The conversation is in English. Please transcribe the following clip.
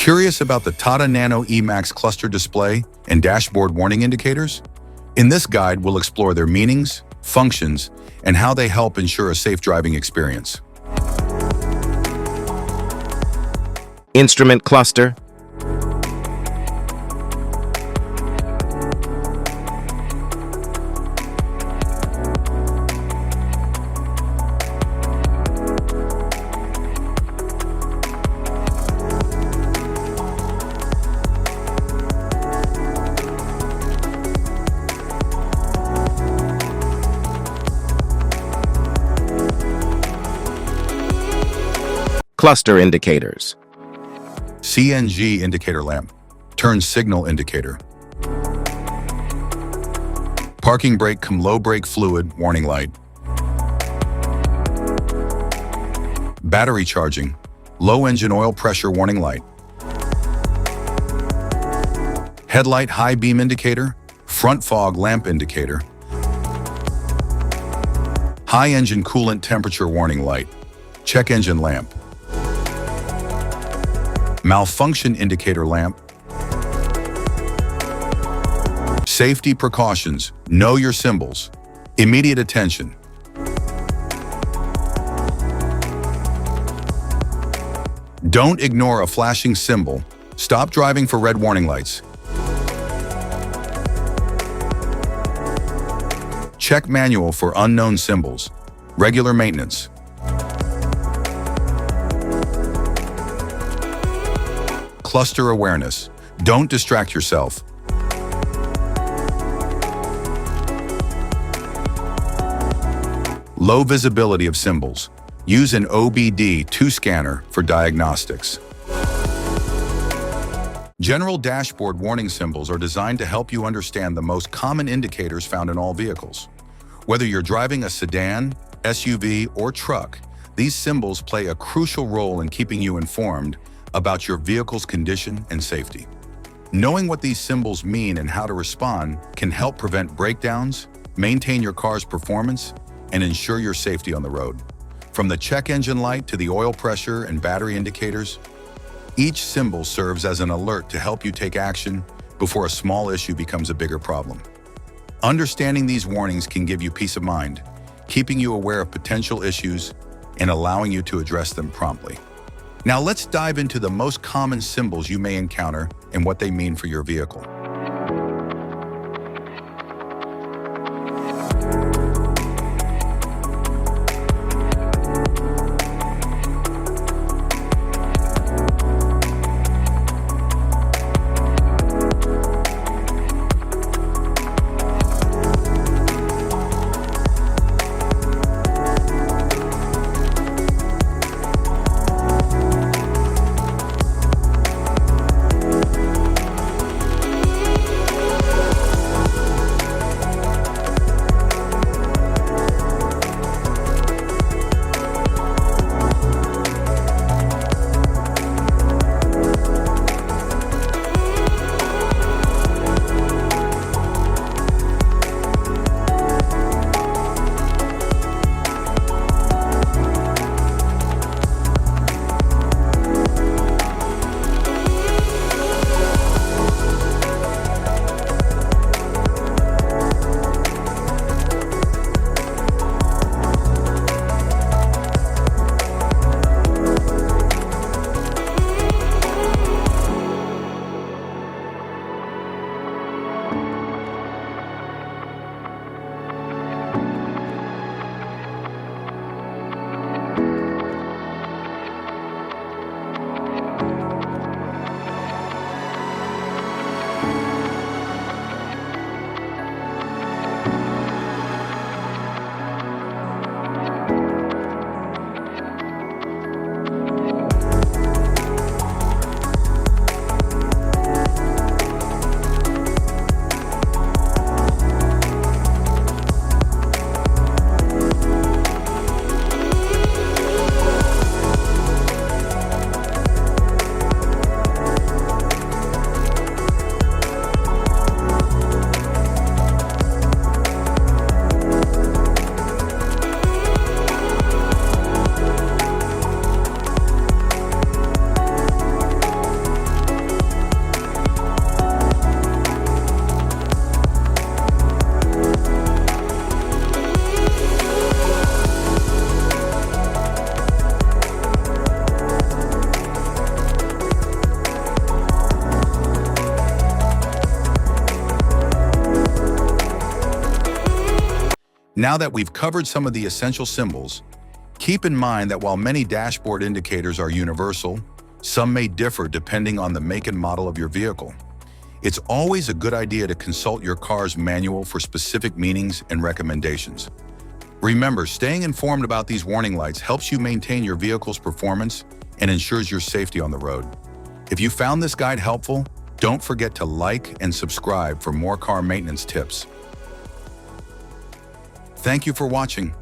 Curious about the Tata Nano eMax cluster display and dashboard warning indicators? In this guide, we'll explore their meanings, functions, and how they help ensure a safe driving experience. Instrument cluster. Cluster indicators. CNG indicator lamp, turn signal indicator. Parking brake cum low brake fluid warning light. Battery charging, low engine oil pressure warning light. Headlight high beam indicator, front fog lamp indicator. High engine coolant temperature warning light, check engine lamp. Malfunction indicator lamp. Safety precautions, know your symbols. Immediate attention. Don't ignore a flashing symbol. Stop driving for red warning lights. Check manual for unknown symbols. Regular maintenance. Cluster awareness. Don't distract yourself. Low visibility of symbols. Use an OBD2 scanner for diagnostics. General dashboard warning symbols are designed to help you understand the most common indicators found in all vehicles. Whether you're driving a sedan, SUV, or truck, these symbols play a crucial role in keeping you informed about your vehicle's condition and safety. Knowing what these symbols mean and how to respond can help prevent breakdowns, maintain your car's performance, and ensure your safety on the road. From the check engine light to the oil pressure and battery indicators, each symbol serves as an alert to help you take action before a small issue becomes a bigger problem. Understanding these warnings can give you peace of mind, keeping you aware of potential issues and allowing you to address them promptly. Now let's dive into the most common symbols you may encounter and what they mean for your vehicle. Now that we've covered some of the essential symbols, keep in mind that while many dashboard indicators are universal, some may differ depending on the make and model of your vehicle. It's always a good idea to consult your car's manual for specific meanings and recommendations. Remember, staying informed about these warning lights helps you maintain your vehicle's performance and ensures your safety on the road. If you found this guide helpful, don't forget to like and subscribe for more car maintenance tips. Thank you for watching.